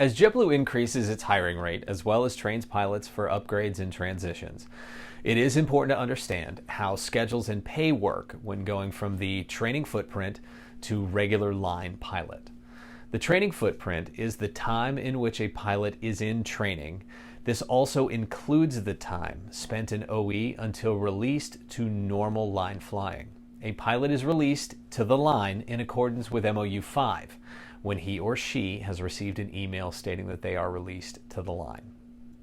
As JetBlue increases its hiring rate as well as trains pilots for upgrades and transitions, it is important to understand how schedules and pay work when going from the training footprint to regular line pilot. The training footprint is the time in which a pilot is in training. This also includes the time spent in OE until released to normal line flying. A pilot is released to the line in accordance with MOU 5 when he or she has received an email stating that they are released to the line.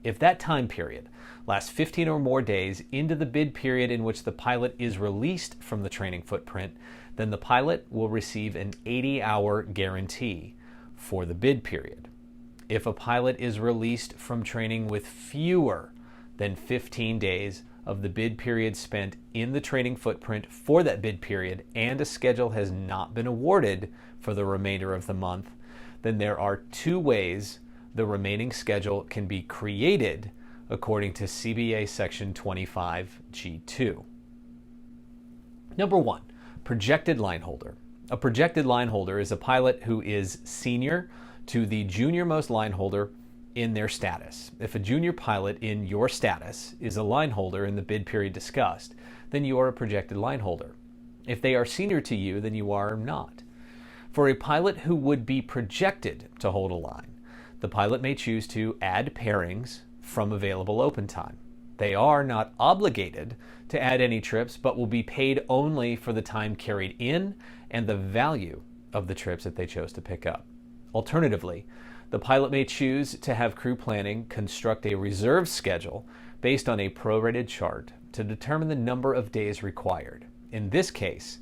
If that time period lasts 15 or more days into the bid period in which the pilot is released from the training footprint, then the pilot will receive an 80-hour guarantee for the bid period. If a pilot is released from training with fewer than 15 days of the bid period spent in the training footprint for that bid period and a schedule has not been awarded for the remainder of the month, then there are two ways the remaining schedule can be created according to CBA Section 25G2. Number 1, projected line holder. A projected line holder is a pilot who is senior to the junior-most line holder in their status. If a junior pilot in your status is a line holder in the bid period discussed, then you are a projected line holder. If they are senior to you, then you are not. For a pilot who would be projected to hold a line, the pilot may choose to add pairings from available open time. They are not obligated to add any trips, but will be paid only for the time carried in and the value of the trips that they chose to pick up. Alternatively, the pilot may choose to have crew planning construct a reserve schedule based on a prorated chart to determine the number of days required. In this case,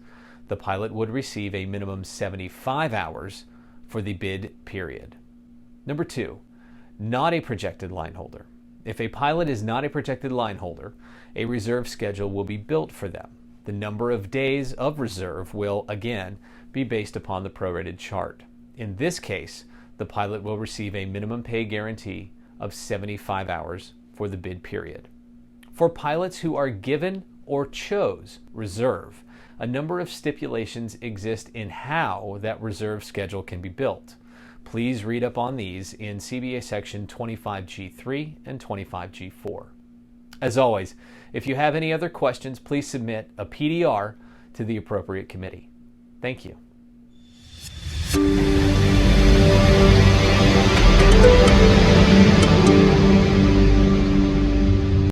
the pilot would receive a minimum 75 hours for the bid period. Number 2, not a projected line holder. If a pilot is not a projected line holder, a reserve schedule will be built for them. The number of days of reserve will, again, be based upon the prorated chart. In this case, the pilot will receive a minimum pay guarantee of 75 hours for the bid period. For pilots who are given or chose reserve, a number of stipulations exist in how that reserve schedule can be built. Please read up on these in CBA Section 25G3 and 25G4. As always, if you have any other questions, please submit a PDR to the appropriate committee. Thank you.